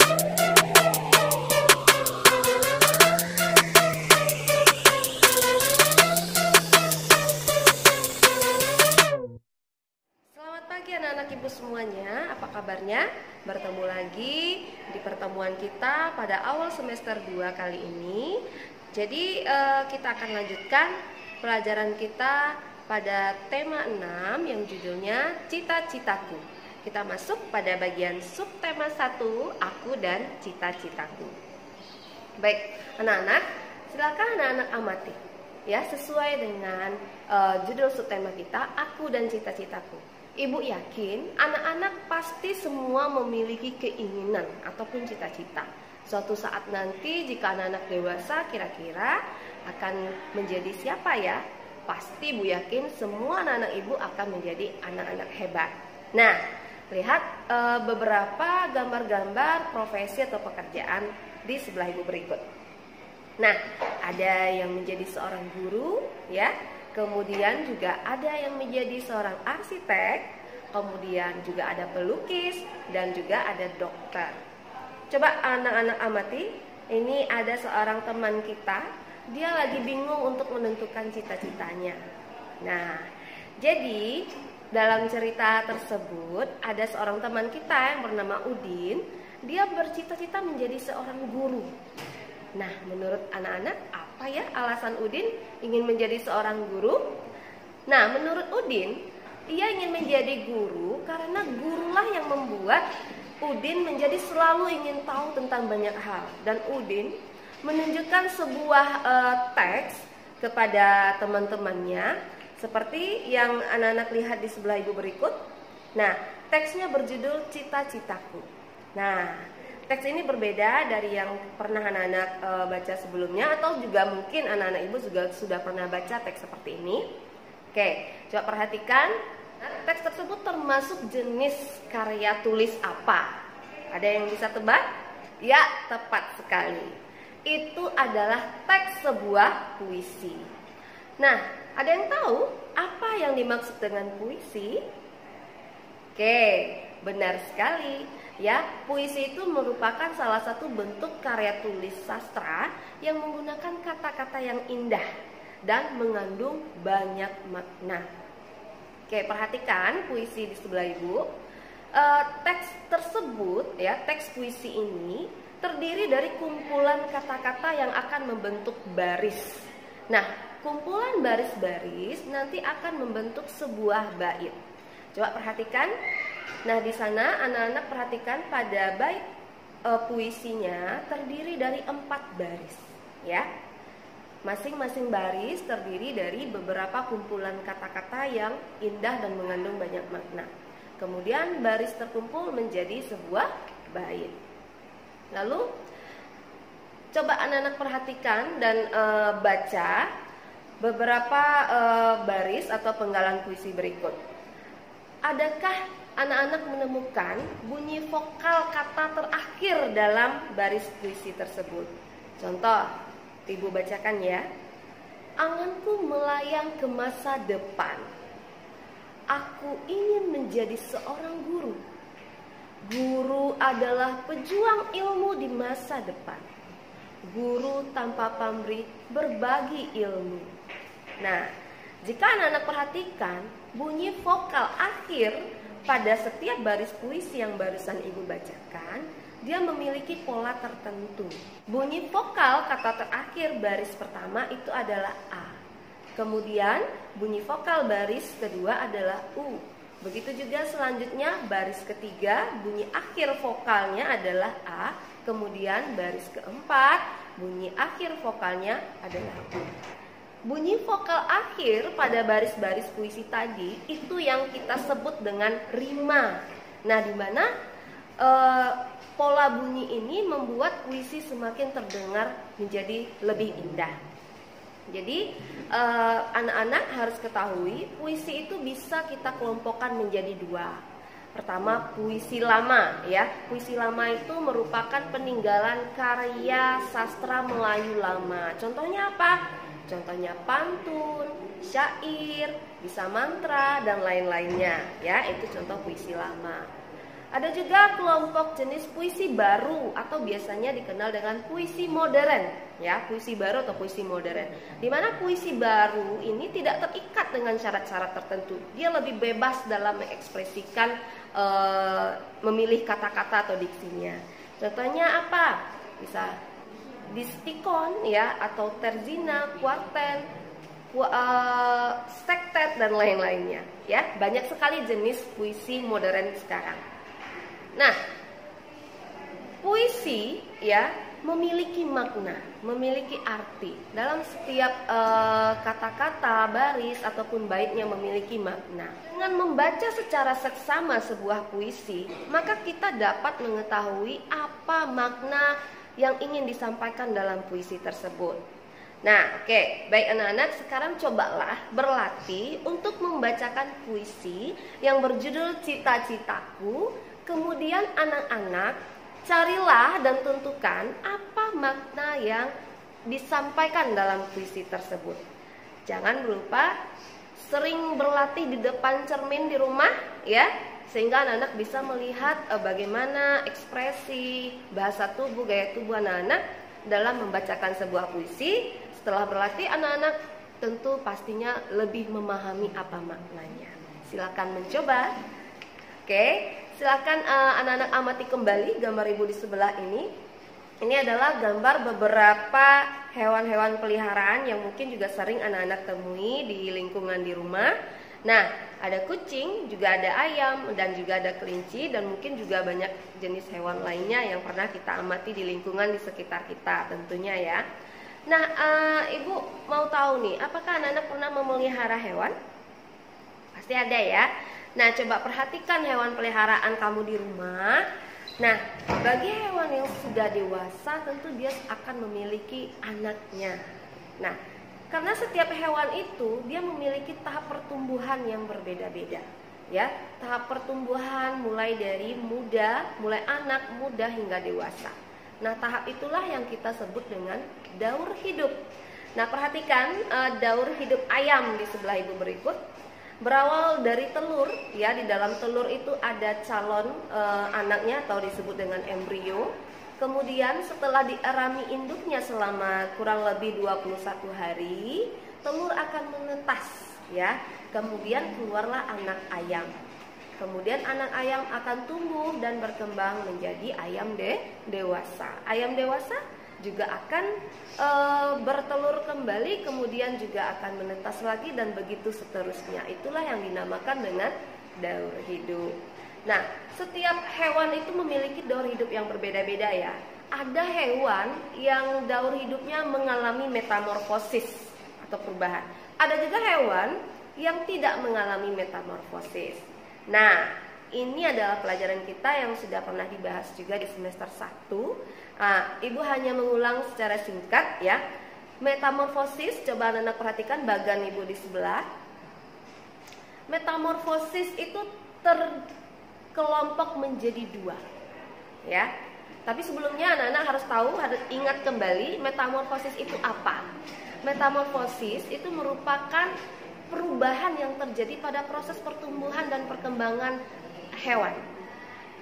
Selamat pagi anak-anak ibu semuanya, apa kabarnya? Bertemu lagi di pertemuan kita pada awal semester 2 kali ini. Jadi kita akan lanjutkan pelajaran kita pada tema 6 yang judulnya Cita-citaku. Kita masuk pada bagian subtema 1, aku dan cita-citaku. Baik, anak-anak, silakan anak-anak amati ya, sesuai dengan judul subtema kita, aku dan cita-citaku. Ibu yakin anak-anak pasti semua memiliki keinginan ataupun cita-cita. Suatu saat nanti jika anak-anak dewasa kira-kira akan menjadi siapa ya? Pasti ibu yakin semua anak-anak ibu akan menjadi anak-anak hebat. Nah, lihat beberapa gambar-gambar profesi atau pekerjaan di sebelah ibu berikut. Nah, ada yang menjadi seorang guru ya, kemudian juga ada yang menjadi seorang arsitek, kemudian juga ada pelukis dan juga ada dokter. Coba anak-anak amati, ini ada seorang teman kita, dia lagi bingung untuk menentukan cita-citanya. Nah, jadi dalam cerita tersebut ada seorang teman kita yang bernama Udin, dia bercita-cita menjadi seorang guru. Nah, menurut anak-anak, apa ya alasan Udin ingin menjadi seorang guru? Nah, menurut Udin, ia ingin menjadi guru karena gurulah yang membuat Udin menjadi selalu ingin tahu tentang banyak hal. Dan Udin menunjukkan sebuah teks kepada teman-temannya seperti yang anak-anak lihat di sebelah ibu berikut. Nah, teksnya berjudul Cita-citaku. Nah, teks ini berbeda dari yang pernah anak-anak baca sebelumnya, atau juga mungkin anak-anak ibu juga sudah pernah baca teks seperti ini. Oke, coba perhatikan. Teks tersebut termasuk jenis karya tulis apa? Ada yang bisa tebak? Ya, tepat sekali. Itu adalah teks sebuah puisi. Nah, ada yang tahu apa yang dimaksud dengan puisi? Oke, benar sekali. Ya, puisi itu merupakan salah satu bentuk karya tulis sastra yang menggunakan kata-kata yang indah dan mengandung banyak makna. Oke, perhatikan puisi di sebelah ibu. Teks tersebut, ya, teks puisi ini terdiri dari kumpulan kata-kata yang akan membentuk baris. Nah, kumpulan baris-baris nanti akan membentuk sebuah bait. Coba perhatikan. Nah, di sana anak-anak perhatikan pada bait puisinya terdiri dari 4 baris, ya. Masing-masing baris terdiri dari beberapa kumpulan kata-kata yang indah dan mengandung banyak makna. Kemudian baris terkumpul menjadi sebuah bait. Lalu coba anak-anak perhatikan dan baca beberapa baris atau penggalan puisi berikut. Adakah anak-anak menemukan bunyi vokal kata terakhir dalam baris puisi tersebut? Contoh, ibu bacakan ya. Anganku melayang ke masa depan. Aku ingin menjadi seorang guru. Guru adalah pejuang ilmu di masa depan. Guru tanpa pamrih berbagi ilmu. Nah, jika anak-anak perhatikan, bunyi vokal akhir pada setiap baris puisi yang barusan ibu bacakan, dia memiliki pola tertentu. Bunyi vokal kata terakhir baris pertama itu adalah A. Kemudian bunyi vokal baris kedua adalah U. Begitu juga selanjutnya baris ketiga bunyi akhir vokalnya adalah A. Kemudian baris keempat bunyi akhir vokalnya adalah U. Bunyi vokal akhir pada baris-baris puisi tadi itu yang kita sebut dengan rima. Nah, di mana pola bunyi ini membuat puisi semakin terdengar menjadi lebih indah. Jadi anak-anak harus ketahui puisi itu bisa kita kelompokkan menjadi 2. Pertama, puisi lama ya. Puisi lama itu merupakan peninggalan karya sastra Melayu lama. Contohnya apa? Contohnya pantun, syair, bisa mantra dan lain-lainnya ya. Itu contoh puisi lama. Ada juga kelompok jenis puisi baru atau biasanya dikenal dengan puisi modern, ya, puisi baru atau puisi modern. Di mana puisi baru ini tidak terikat dengan syarat-syarat tertentu. Dia lebih bebas dalam mengekspresikan memilih kata-kata atau diksinya. Contohnya apa? Bisa distikon, ya, atau terzina, kuarten, sektet dan lain-lainnya, ya. Banyak sekali jenis puisi modern sekarang. Nah, puisi, ya, memiliki makna, memiliki arti. Dalam setiap kata-kata, baris ataupun baitnya memiliki makna. Dengan membaca secara seksama sebuah puisi, maka kita dapat mengetahui apa makna yang ingin disampaikan dalam puisi tersebut. Nah, oke, baik anak-anak, sekarang cobalah berlatih untuk membacakan puisi yang berjudul Cita-Citaku. Kemudian anak-anak carilah dan tentukan apa makna yang disampaikan dalam puisi tersebut. Jangan lupa sering berlatih di depan cermin di rumah, ya, sehingga anak-anak bisa melihat bagaimana ekspresi, bahasa tubuh, gaya tubuh anak-anak dalam membacakan sebuah puisi. Setelah berlatih, anak-anak tentu pastinya lebih memahami apa maknanya. Silakan mencoba. Oke, silakan anak-anak amati kembali gambar ibu di sebelah ini. Ini adalah gambar beberapa hewan-hewan peliharaan yang mungkin juga sering anak-anak temui di lingkungan di rumah. Nah, ada kucing, juga ada ayam, dan juga ada kelinci, dan mungkin juga banyak jenis hewan lainnya yang pernah kita amati di lingkungan di sekitar kita tentunya, ya. Nah, ibu mau tahu nih, apakah anak-anak pernah memelihara hewan? Pasti ada, ya. Nah, coba perhatikan hewan peliharaan kamu di rumah. Nah, bagi hewan yang sudah dewasa tentu dia akan memiliki anaknya. Nah, karena setiap hewan itu dia memiliki tahap pertumbuhan yang berbeda-beda, ya. Tahap pertumbuhan mulai dari muda, mulai anak, muda hingga dewasa. Nah, tahap itulah yang kita sebut dengan daur hidup. Nah, perhatikan daur hidup ayam di sebelah ibu berikut. Berawal dari telur, ya, di dalam telur itu ada calon anaknya atau disebut dengan embrio. Kemudian setelah dierami induknya selama kurang lebih 21 hari, telur akan menetas, ya. Kemudian keluarlah anak ayam. Kemudian anak ayam akan tumbuh dan berkembang menjadi ayam dewasa. Ayam dewasa juga akan bertelur kembali, kemudian juga akan menetas lagi, dan begitu seterusnya. Itulah yang dinamakan dengan daur hidup. Nah, setiap hewan itu memiliki daur hidup yang berbeda-beda, ya. Ada hewan yang daur hidupnya mengalami metamorfosis atau perubahan. Ada juga hewan yang tidak mengalami metamorfosis. Nah, ini adalah pelajaran kita yang sudah pernah dibahas juga di semester 1. Ibu hanya mengulang secara singkat, ya. Metamorfosis, coba anak-anak perhatikan bagan ibu di sebelah. Metamorfosis itu terkelompok menjadi 2, ya. Tapi sebelumnya anak-anak harus tahu, harus ingat kembali metamorfosis itu apa. Metamorfosis itu merupakan perubahan yang terjadi pada proses pertumbuhan dan perkembangan hewan.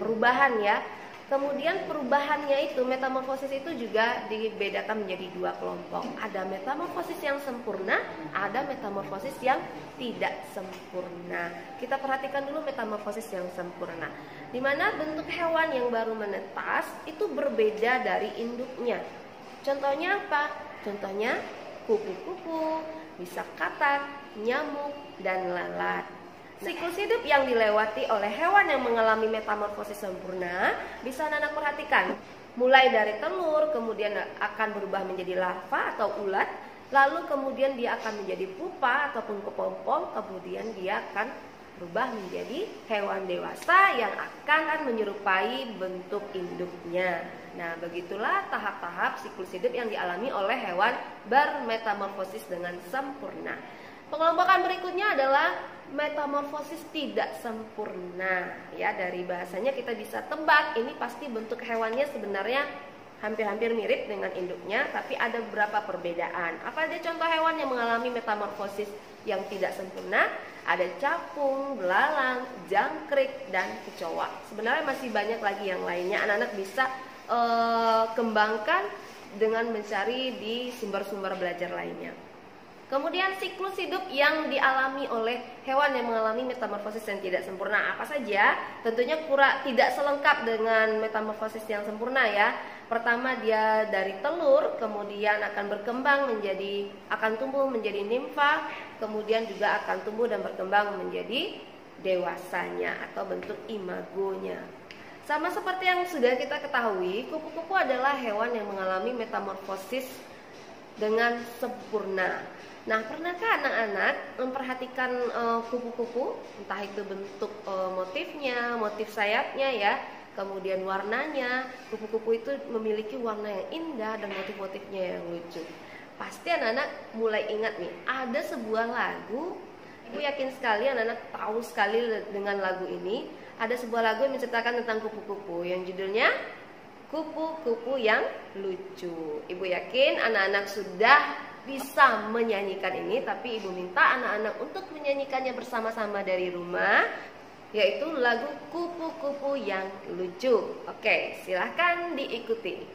Perubahan, ya. Kemudian perubahannya itu, metamorfosis itu juga dibedakan menjadi 2 kelompok. Ada metamorfosis yang sempurna, ada metamorfosis yang tidak sempurna. Kita perhatikan dulu metamorfosis yang sempurna, di mana bentuk hewan yang baru menetas itu berbeda dari induknya. Contohnya apa? Contohnya kupu-kupu, bisa katak, nyamuk, dan lalat. Siklus hidup yang dilewati oleh hewan yang mengalami metamorfosis sempurna bisa anak-anak perhatikan. Mulai dari telur, kemudian akan berubah menjadi larva atau ulat, lalu kemudian dia akan menjadi pupa ataupun kepompong, kemudian dia akan berubah menjadi hewan dewasa yang akan menyerupai bentuk induknya. Nah, begitulah tahap-tahap siklus hidup yang dialami oleh hewan bermetamorfosis dengan sempurna. Pengelompokan berikutnya adalah metamorfosis tidak sempurna, ya. Dari bahasanya kita bisa tebak ini pasti bentuk hewannya sebenarnya hampir-hampir mirip dengan induknya, tapi ada beberapa perbedaan. Apa aja contoh hewan yang mengalami metamorfosis yang tidak sempurna? Ada capung, belalang, jangkrik, dan kecoa. Sebenarnya masih banyak lagi yang lainnya. Anak-anak bisa kembangkan dengan mencari di sumber-sumber belajar lainnya. Kemudian siklus hidup yang dialami oleh hewan yang mengalami metamorfosis yang tidak sempurna apa saja? Tentunya tidak selengkap dengan metamorfosis yang sempurna ya. Pertama dia dari telur, kemudian akan tumbuh menjadi nimfa, kemudian juga akan tumbuh dan berkembang menjadi dewasanya atau bentuk imagonya. Sama seperti yang sudah kita ketahui, kupu-kupu adalah hewan yang mengalami metamorfosis dengan sempurna. Nah, pernahkah anak-anak memperhatikan kupu-kupu? Entah itu bentuk motifnya, motif sayapnya ya, kemudian warnanya. Kupu-kupu itu memiliki warna yang indah dan motif-motifnya yang lucu. Pasti anak-anak mulai ingat nih, ada sebuah lagu. Ibu yakin sekali anak-anak tahu sekali dengan lagu ini. Ada sebuah lagu yang menceritakan tentang kupu-kupu yang judulnya Kupu-kupu yang Lucu. Ibu yakin anak-anak sudah bisa menyanyikan ini, tapi ibu minta anak-anak untuk menyanyikannya bersama-sama dari rumah, yaitu lagu Kupu-kupu yang Lucu. Oke, silahkan diikuti.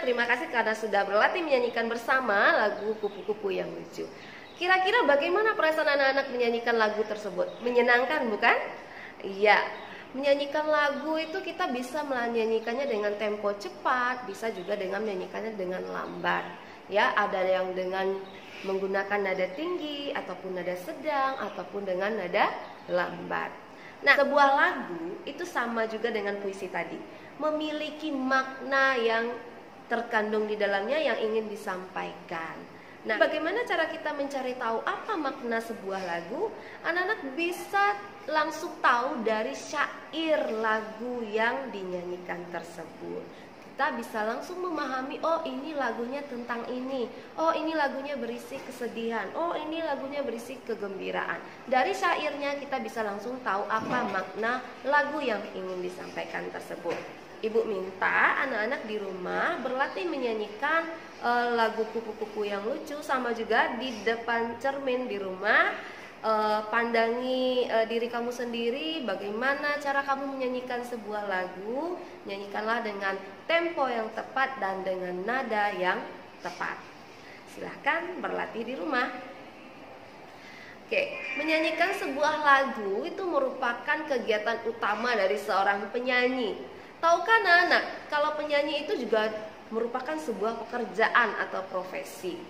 Terima kasih karena sudah berlatih menyanyikan bersama lagu Kupu-kupu yang Lucu. Kira-kira bagaimana perasaan anak-anak menyanyikan lagu tersebut? Menyenangkan bukan? Iya, menyanyikan lagu itu kita bisa menyanyikannya dengan tempo cepat, bisa juga dengan menyanyikannya dengan lambat. Ya, ada yang dengan menggunakan nada tinggi, ataupun nada sedang, ataupun dengan nada lambat. Nah, sebuah lagu itu sama juga dengan puisi tadi, memiliki makna yang terkandung di dalamnya yang ingin disampaikan. Nah, bagaimana cara kita mencari tahu apa makna sebuah lagu? Anak-anak bisa langsung tahu dari syair lagu yang dinyanyikan tersebut. Kita bisa langsung memahami, oh ini lagunya tentang ini, oh ini lagunya berisi kesedihan, oh ini lagunya berisi kegembiraan. Dari syairnya kita bisa langsung tahu apa makna lagu yang ingin disampaikan tersebut. Ibu minta anak-anak di rumah berlatih menyanyikan lagu Kupu-kupu yang Lucu, sama juga di depan cermin di rumah. Pandangi diri kamu sendiri, bagaimana cara kamu menyanyikan sebuah lagu. Nyanyikanlah dengan tempo yang tepat dan dengan nada yang tepat. Silahkan berlatih di rumah. Oke, menyanyikan sebuah lagu itu merupakan kegiatan utama dari seorang penyanyi. Tahukah anak-anak, kalau penyanyi itu juga merupakan sebuah pekerjaan atau profesi.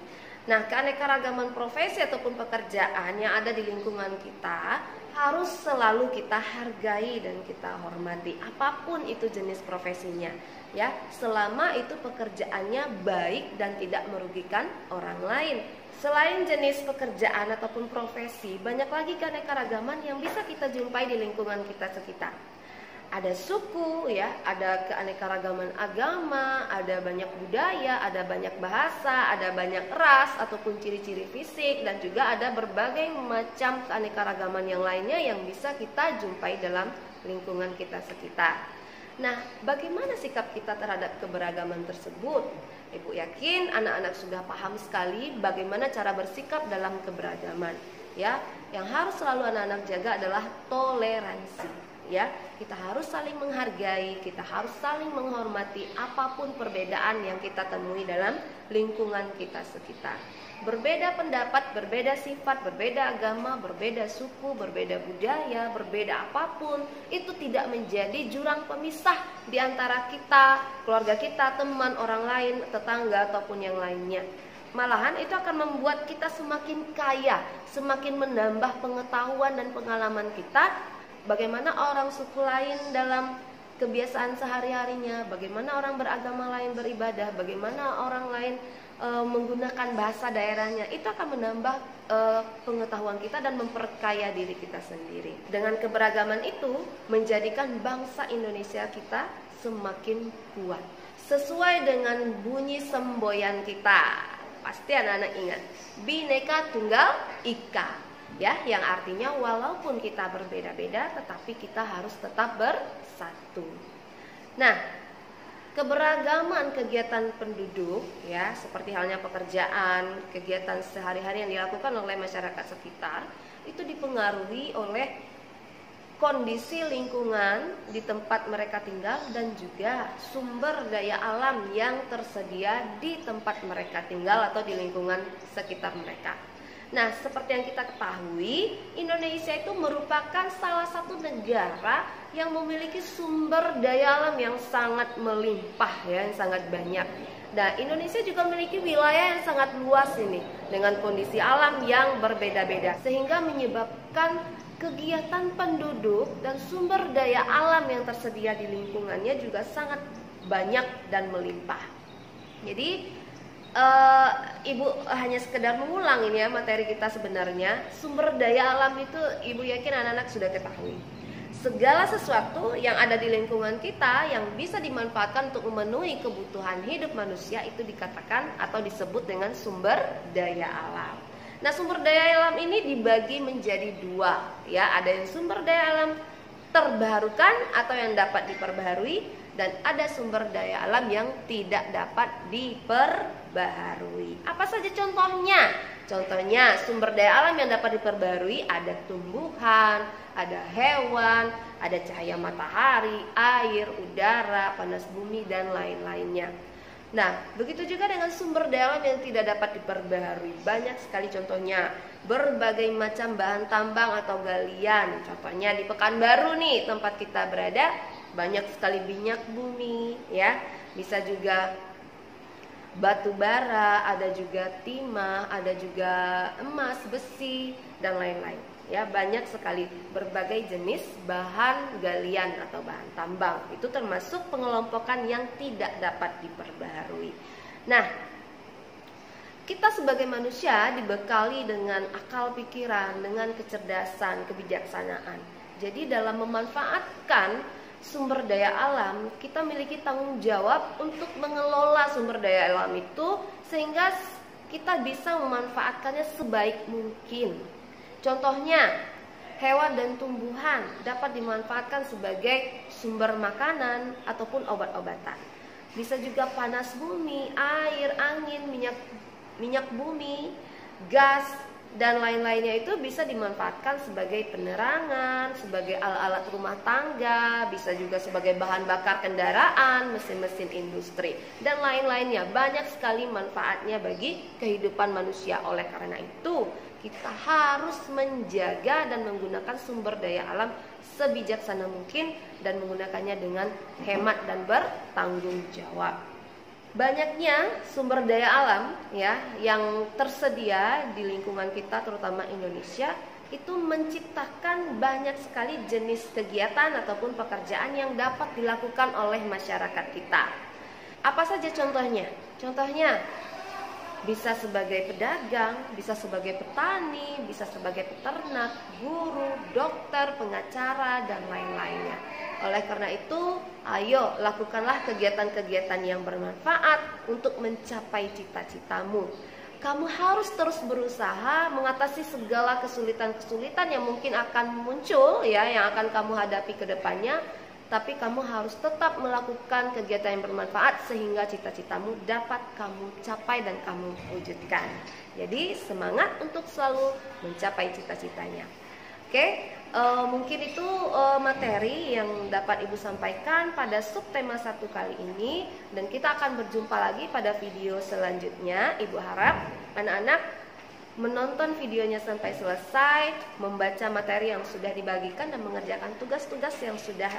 Nah, keanekaragaman profesi ataupun pekerjaan yang ada di lingkungan kita harus selalu kita hargai dan kita hormati, apapun itu jenis profesinya, ya, selama itu pekerjaannya baik dan tidak merugikan orang lain. Selain jenis pekerjaan ataupun profesi, banyak lagi keanekaragaman yang bisa kita jumpai di lingkungan kita sekitar. Ada suku, ya, ada keanekaragaman agama, ada banyak budaya, ada banyak bahasa, ada banyak ras ataupun ciri-ciri fisik, dan juga ada berbagai macam keanekaragaman yang lainnya yang bisa kita jumpai dalam lingkungan kita sekitar. Nah, bagaimana sikap kita terhadap keberagaman tersebut? Ibu yakin anak-anak sudah paham sekali bagaimana cara bersikap dalam keberagaman, ya. Yang harus selalu anak-anak jaga adalah toleransi. Ya, kita harus saling menghargai, kita harus saling menghormati apapun perbedaan yang kita temui dalam lingkungan kita sekitar. Berbeda pendapat, berbeda sifat, berbeda agama, berbeda suku, berbeda budaya, berbeda apapun, itu tidak menjadi jurang pemisah di antara kita, keluarga kita, teman, orang lain, tetangga ataupun yang lainnya. Malahan itu akan membuat kita semakin kaya, semakin menambah pengetahuan dan pengalaman kita. Bagaimana orang suku lain dalam kebiasaan sehari-harinya, bagaimana orang beragama lain beribadah, bagaimana orang lain menggunakan bahasa daerahnya, itu akan menambah pengetahuan kita dan memperkaya diri kita sendiri. Dengan keberagaman itu menjadikan bangsa Indonesia kita semakin kuat. Sesuai dengan bunyi semboyan kita, pasti anak-anak ingat, Bhinneka Tunggal Ika. Ya, yang artinya walaupun kita berbeda-beda, tetapi kita harus tetap bersatu. Nah, keberagaman kegiatan penduduk, ya, seperti halnya pekerjaan, kegiatan sehari-hari yang dilakukan oleh masyarakat sekitar, itu dipengaruhi oleh kondisi lingkungan di tempat mereka tinggal dan juga sumber daya alam yang tersedia di tempat mereka tinggal atau di lingkungan sekitar mereka. Nah, seperti yang kita ketahui, Indonesia itu merupakan salah satu negara yang memiliki sumber daya alam yang sangat melimpah, ya, yang sangat banyak. Nah, Indonesia juga memiliki wilayah yang sangat luas ini dengan kondisi alam yang berbeda-beda, sehingga menyebabkan kegiatan penduduk dan sumber daya alam yang tersedia di lingkungannya juga sangat banyak dan melimpah. Jadi Ibu hanya sekedar mengulang ini, ya, materi kita sebenarnya. Sumber daya alam itu Ibu yakin anak-anak sudah ketahui. Segala sesuatu yang ada di lingkungan kita yang bisa dimanfaatkan untuk memenuhi kebutuhan hidup manusia itu dikatakan atau disebut dengan sumber daya alam. Nah, sumber daya alam ini dibagi menjadi dua, ya. Ada yang sumber daya alam terbarukan atau yang dapat diperbaharui, dan ada sumber daya alam yang tidak dapat diperbaharui. Apa saja contohnya? Contohnya sumber daya alam yang dapat diperbaharui ada tumbuhan, ada hewan, ada cahaya matahari, air, udara, panas bumi, dan lain-lainnya. Nah, begitu juga dengan sumber daya alam yang tidak dapat diperbaharui. Banyak sekali contohnya, berbagai macam bahan tambang atau galian. Contohnya di Pekanbaru nih, tempat kita berada, banyak sekali minyak bumi, ya. Bisa juga batu bara, ada juga timah, ada juga emas, besi, dan lain-lain. Ya, banyak sekali berbagai jenis bahan galian atau bahan tambang. Itu termasuk pengelompokan yang tidak dapat diperbaharui. Nah, kita sebagai manusia dibekali dengan akal pikiran, dengan kecerdasan, kebijaksanaan. Jadi dalam memanfaatkan sumber daya alam, kita memiliki tanggung jawab untuk mengelola sumber daya alam itu sehingga kita bisa memanfaatkannya sebaik mungkin. Contohnya, hewan dan tumbuhan dapat dimanfaatkan sebagai sumber makanan ataupun obat-obatan. Bisa juga panas bumi, air, angin, minyak bumi, gas, dan lain-lainnya itu bisa dimanfaatkan sebagai penerangan, sebagai alat-alat rumah tangga, bisa juga sebagai bahan bakar kendaraan, mesin-mesin industri, dan lain-lainnya. Banyak sekali manfaatnya bagi kehidupan manusia. Oleh karena itu, kita harus menjaga dan menggunakan sumber daya alam sebijaksana mungkin dan menggunakannya dengan hemat dan bertanggung jawab. banyaknya sumber daya alam ya yang tersedia di lingkungan kita, terutama Indonesia, itu menciptakan banyak sekali jenis kegiatan ataupun pekerjaan yang dapat dilakukan oleh masyarakat kita. Apa saja contohnya? Contohnya bisa sebagai pedagang, bisa sebagai petani, bisa sebagai peternak, guru, dokter, pengacara, dan lain-lainnya. Oleh karena itu, ayo lakukanlah kegiatan-kegiatan yang bermanfaat untuk mencapai cita-citamu. Kamu harus terus berusaha mengatasi segala kesulitan-kesulitan yang mungkin akan muncul ya, yang akan kamu hadapi ke depannya. Tapi kamu harus tetap melakukan kegiatan yang bermanfaat sehingga cita-citamu dapat kamu capai dan kamu wujudkan. Jadi semangat untuk selalu mencapai cita-citanya. Oke, mungkin itu materi yang dapat Ibu sampaikan pada subtema 1 kali ini. Dan kita akan berjumpa lagi pada video selanjutnya. Ibu harap anak-anak menonton videonya sampai selesai, membaca materi yang sudah dibagikan dan mengerjakan tugas-tugas yang sudah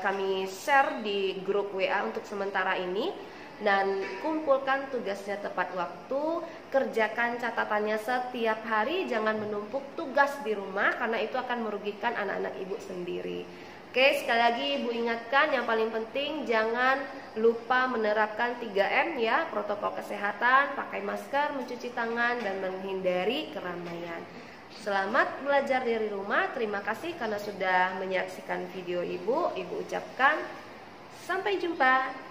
kami share di grup WA untuk sementara ini. Dan kumpulkan tugasnya tepat waktu, kerjakan catatannya setiap hari, jangan menumpuk tugas di rumah karena itu akan merugikan anak-anak Ibu sendiri. Oke, sekali lagi Ibu ingatkan yang paling penting jangan lupa menerapkan 3M ya, protokol kesehatan, pakai masker, mencuci tangan, dan menghindari keramaian. Selamat belajar dari rumah, terima kasih karena sudah menyaksikan video Ibu. Ibu ucapkan sampai jumpa.